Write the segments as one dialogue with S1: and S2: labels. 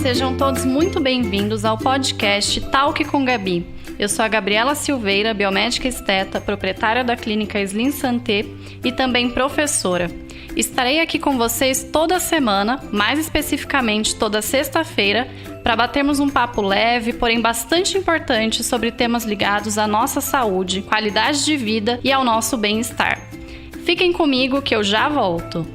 S1: Sejam todos muito bem-vindos ao podcast Talk com Gabi. Eu sou a Gabriela Silveira, biomédica esteta, proprietária da clínica Slim Santé e também professora. Estarei aqui com vocês toda semana, mais especificamente toda sexta-feira, para batermos um papo leve, porém bastante importante sobre temas ligados à nossa saúde, qualidade de vida e ao nosso bem-estar. Fiquem comigo que eu já volto.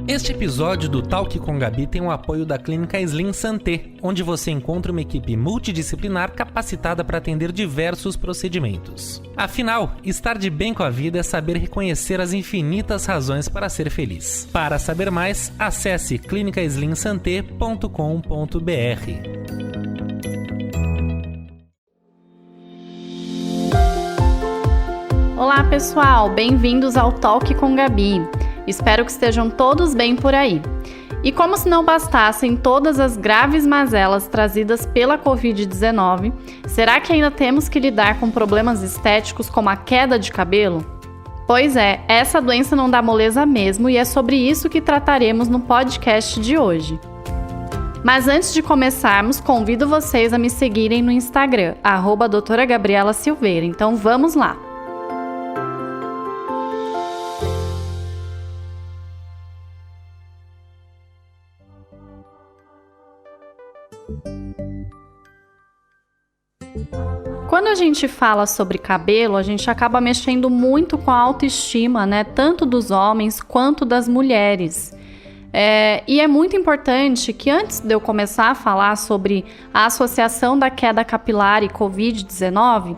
S2: Este episódio do Talk com Gabi tem o apoio da clínica Slim Santé, onde você encontra uma equipe multidisciplinar capacitada para atender diversos procedimentos. Afinal, estar de bem com a vida é saber reconhecer as infinitas razões para ser feliz. Para saber mais, acesse clinicaslimsanté.com.br.
S1: Olá pessoal, bem-vindos ao Talk com Gabi. Espero que estejam todos bem por aí. E como se não bastassem todas as graves mazelas trazidas pela Covid-19, será que ainda temos que lidar com problemas estéticos como a queda de cabelo? Pois é, essa doença não dá moleza mesmo e é sobre isso que trataremos no podcast de hoje. Mas antes de começarmos, convido vocês a me seguirem no Instagram, @doutora Gabriela Silveira. Então vamos lá! Quando a gente fala sobre cabelo, a gente acaba mexendo muito com a autoestima, né? Tanto dos homens quanto das mulheres. E é muito importante que antes de eu começar a falar sobre a associação da queda capilar e Covid-19,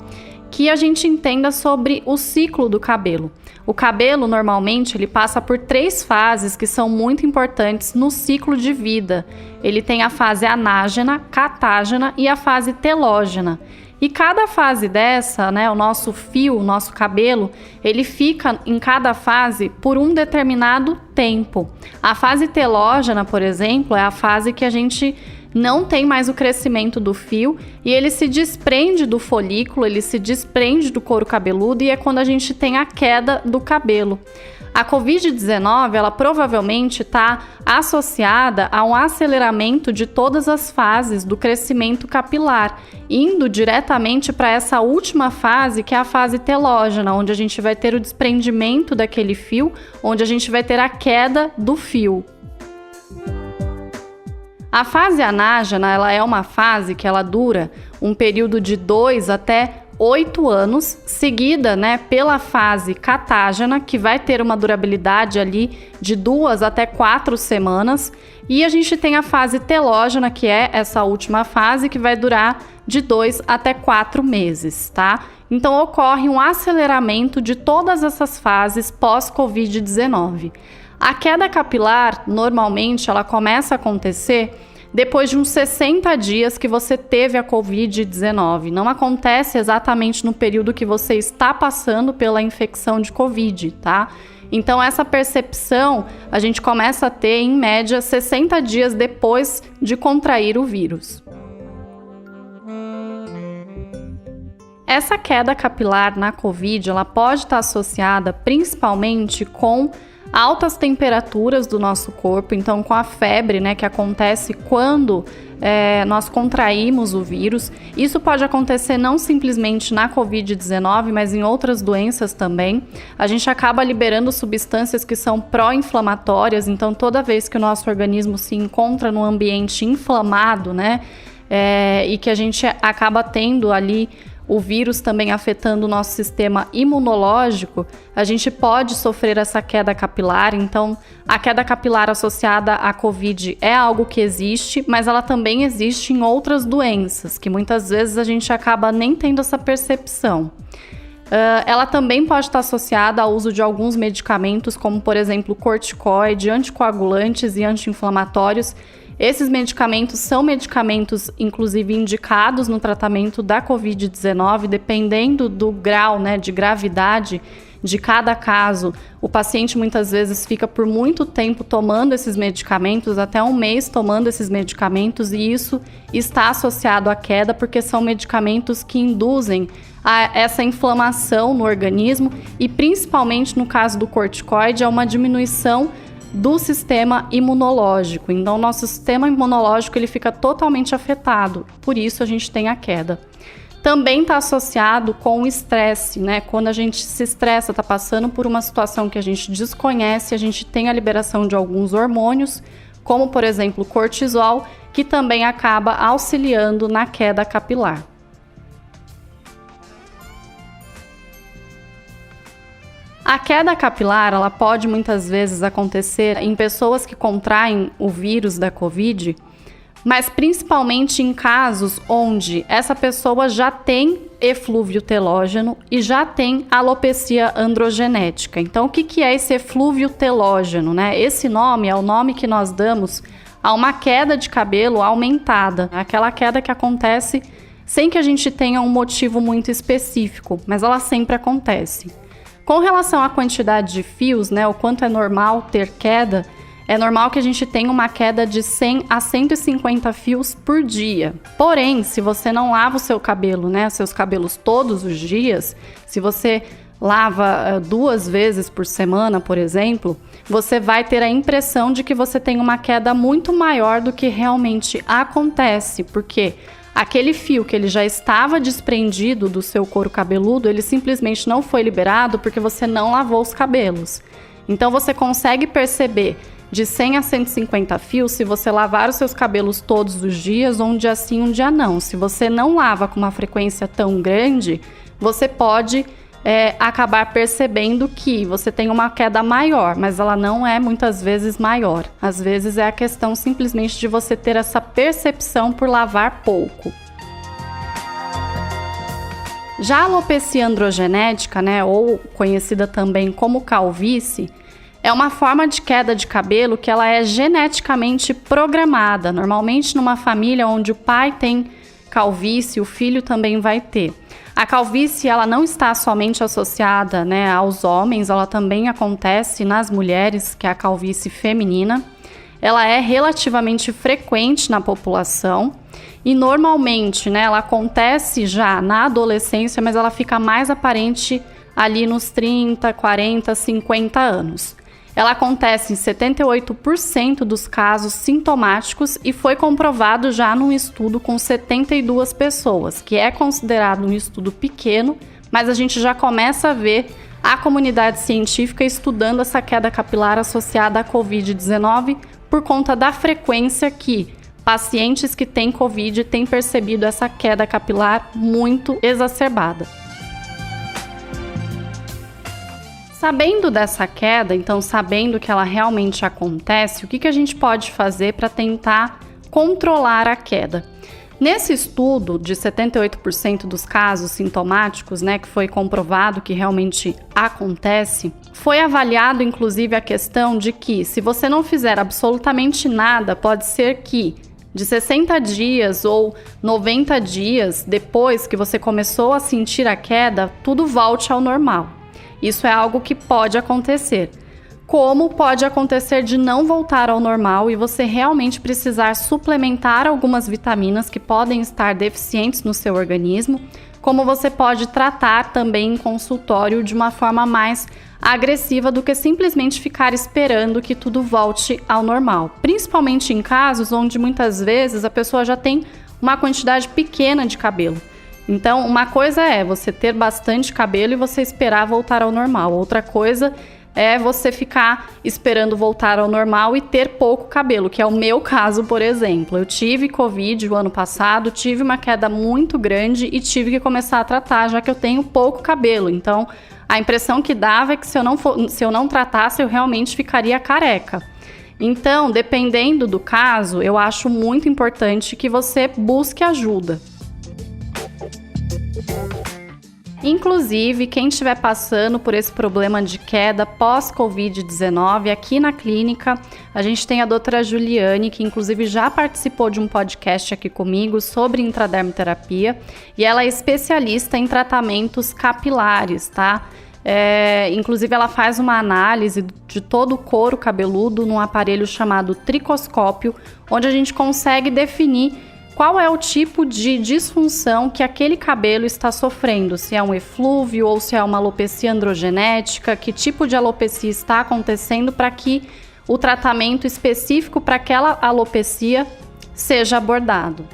S1: que a gente entenda sobre o ciclo do cabelo. O cabelo, normalmente, ele passa por 3 fases que são muito importantes no ciclo de vida. Ele tem a fase anágena, catágena e a fase telógena. E cada fase dessa, né, o nosso fio, o nosso cabelo, ele fica em cada fase por um determinado tempo. A fase telógena, por exemplo, é a fase que a gente não tem mais o crescimento do fio e ele se desprende do folículo, ele se desprende do couro cabeludo e é quando a gente tem a queda do cabelo. A Covid-19, ela provavelmente está associada a um aceleramento de todas as fases do crescimento capilar, indo diretamente para essa última fase, que é a fase telógena, onde a gente vai ter o desprendimento daquele fio, onde a gente vai ter a queda do fio. A fase anágena, ela é uma fase que ela dura um período de 2 até 8 anos, seguida, né, pela fase catágena, que vai ter uma durabilidade ali de 2 até 4 semanas, e a gente tem a fase telógena, que é essa última fase, que vai durar de 2 até 4 meses, tá? Então ocorre um aceleramento de todas essas fases pós-Covid-19. A queda capilar, normalmente, ela começa a acontecer depois de uns 60 dias que você teve a Covid-19. Não acontece exatamente no período que você está passando pela infecção de Covid, tá? Então, essa percepção a gente começa a ter, em média, 60 dias depois de contrair o vírus. Essa queda capilar na Covid, ela pode estar associada principalmente com altas temperaturas do nosso corpo, então com a febre, né, que acontece quando nós contraímos o vírus. Isso pode acontecer não simplesmente na Covid-19, mas em outras doenças também. A gente acaba liberando substâncias que são pró-inflamatórias, então toda vez que o nosso organismo se encontra num ambiente inflamado, né, e que a gente acaba tendo ali o vírus também afetando o nosso sistema imunológico, a gente pode sofrer essa queda capilar. Então, a queda capilar associada à Covid é algo que existe, mas ela também existe em outras doenças, que muitas vezes a gente acaba nem tendo essa percepção. Ela também pode estar associada ao uso de alguns medicamentos, como, por exemplo, corticoide, anticoagulantes e anti-inflamatórios. Esses medicamentos são medicamentos, inclusive, indicados no tratamento da Covid-19, dependendo do grau, né, de gravidade de cada caso, o paciente muitas vezes fica por muito tempo tomando esses medicamentos, até 1 mês tomando esses medicamentos, e isso está associado à queda porque são medicamentos que induzem essa inflamação no organismo e principalmente no caso do corticoide é uma diminuição do sistema imunológico. Então, nosso sistema imunológico ele fica totalmente afetado, por isso a gente tem a queda. Também está associado com o estresse, né? Quando a gente se estressa, está passando por uma situação que a gente desconhece, a gente tem a liberação de alguns hormônios, como por exemplo o cortisol, que também acaba auxiliando na queda capilar. A queda capilar, ela pode muitas vezes acontecer em pessoas que contraem o vírus da COVID, mas principalmente em casos onde essa pessoa já tem eflúvio telógeno e já tem alopecia androgenética. Então, o que é esse eflúvio telógeno, né? Esse nome é o nome que nós damos a uma queda de cabelo aumentada, aquela queda que acontece sem que a gente tenha um motivo muito específico, mas ela sempre acontece. Com relação à quantidade de fios, né, o quanto é normal ter queda, é normal que a gente tenha uma queda de 100 a 150 fios por dia. Porém, se você não lava o seu cabelo, né, seus cabelos todos os dias, se você lava 2 vezes por semana, por exemplo, você vai ter a impressão de que você tem uma queda muito maior do que realmente acontece, porque aquele fio que ele já estava desprendido do seu couro cabeludo, ele simplesmente não foi liberado porque você não lavou os cabelos. Então você consegue perceber de 100 a 150 fios se você lavar os seus cabelos todos os dias, ou um dia sim, um dia não. Se você não lava com uma frequência tão grande, você pode acabar percebendo que você tem uma queda maior, mas ela não é muitas vezes maior. Às vezes é a questão simplesmente de você ter essa percepção por lavar pouco. Já a alopecia androgenética, né, ou conhecida também como calvície, é uma forma de queda de cabelo que ela é geneticamente programada. Normalmente numa família onde o pai tem calvície, o filho também vai ter. A calvície, ela não está somente associada, né, aos homens, ela também acontece nas mulheres, que é a calvície feminina. Ela é relativamente frequente na população e normalmente, né, ela acontece já na adolescência, mas ela fica mais aparente ali nos 30, 40, 50 anos. Ela acontece em 78% dos casos sintomáticos e foi comprovado já num estudo com 72 pessoas, que é considerado um estudo pequeno, mas a gente já começa a ver a comunidade científica estudando essa queda capilar associada à Covid-19 por conta da frequência que pacientes que têm Covid têm percebido essa queda capilar muito exacerbada. Sabendo dessa queda, então sabendo que ela realmente acontece, o que a gente pode fazer para tentar controlar a queda? Nesse estudo de 78% dos casos sintomáticos, né, que foi comprovado que realmente acontece, foi avaliado inclusive a questão de que se você não fizer absolutamente nada, pode ser que de 60 dias ou 90 dias depois que você começou a sentir a queda, tudo volte ao normal. Isso é algo que pode acontecer. Como pode acontecer de não voltar ao normal e você realmente precisar suplementar algumas vitaminas que podem estar deficientes no seu organismo, como você pode tratar também em consultório de uma forma mais agressiva do que simplesmente ficar esperando que tudo volte ao normal. Principalmente em casos onde muitas vezes a pessoa já tem uma quantidade pequena de cabelo. Então, uma coisa é você ter bastante cabelo e você esperar voltar ao normal. Outra coisa é você ficar esperando voltar ao normal e ter pouco cabelo, que é o meu caso, por exemplo. Eu tive Covid o ano passado, tive uma queda muito grande e tive que começar a tratar, já que eu tenho pouco cabelo. Então, a impressão que dava é que se eu não tratasse, eu realmente ficaria careca. Então, dependendo do caso, eu acho muito importante que você busque ajuda. Inclusive, quem estiver passando por esse problema de queda pós-Covid-19, aqui na clínica, a gente tem a doutora Juliane, que inclusive já participou de um podcast aqui comigo sobre intradermoterapia, e ela é especialista em tratamentos capilares, tá? Inclusive, ela faz uma análise de todo o couro cabeludo num aparelho chamado tricoscópio, onde a gente consegue definir qual é o tipo de disfunção que aquele cabelo está sofrendo, se é um eflúvio ou se é uma alopecia androgenética, que tipo de alopecia está acontecendo para que o tratamento específico para aquela alopecia seja abordado.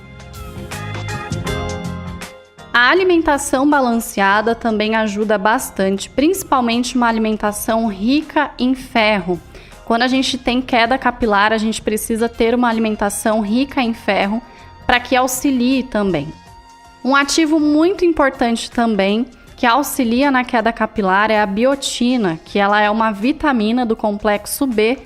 S1: A alimentação balanceada também ajuda bastante, principalmente uma alimentação rica em ferro. Quando a gente tem queda capilar, a gente precisa ter uma alimentação rica em ferro para que auxilie também. Um ativo muito importante também que auxilia na queda capilar é a biotina, que ela é uma vitamina do complexo B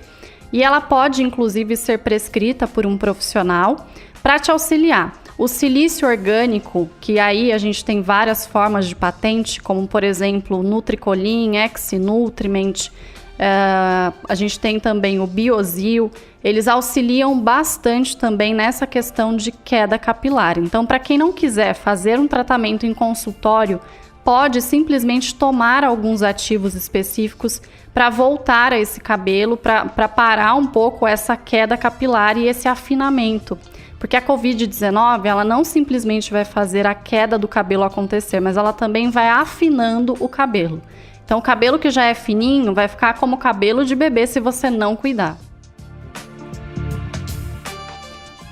S1: e ela pode inclusive ser prescrita por um profissional para te auxiliar. O silício orgânico, que aí a gente tem várias formas de patente, como por exemplo Nutricolin, Ex-Nutriment, a gente tem também o Biosil, eles auxiliam bastante também nessa questão de queda capilar. Então, para quem não quiser fazer um tratamento em consultório, pode simplesmente tomar alguns ativos específicos para voltar a esse cabelo, para parar um pouco essa queda capilar e esse afinamento. Porque a Covid-19, ela não simplesmente vai fazer a queda do cabelo acontecer, mas ela também vai afinando o cabelo. Então, o cabelo que já é fininho vai ficar como cabelo de bebê se você não cuidar.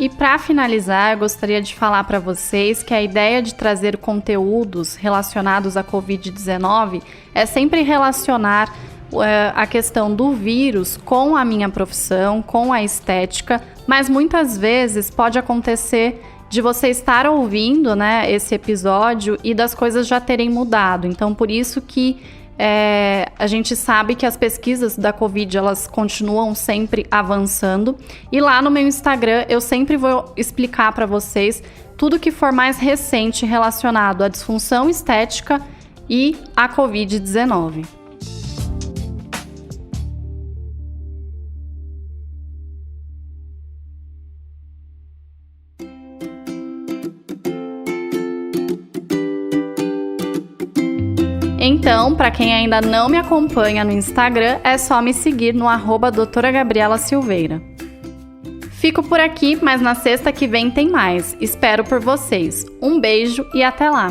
S1: E para finalizar, eu gostaria de falar para vocês que a ideia de trazer conteúdos relacionados à Covid-19 é sempre relacionar a questão do vírus com a minha profissão, com a estética, mas muitas vezes pode acontecer de você estar ouvindo, né, esse episódio e das coisas já terem mudado. Então, por isso que a gente sabe que as pesquisas da Covid, elas continuam sempre avançando. E lá no meu Instagram, eu sempre vou explicar para vocês tudo que for mais recente relacionado à disfunção estética e à Covid-19. Então, para quem ainda não me acompanha no Instagram, é só me seguir no @doutora Gabriela Silveira. Fico por aqui, mas na sexta que vem tem mais. Espero por vocês. Um beijo e até lá!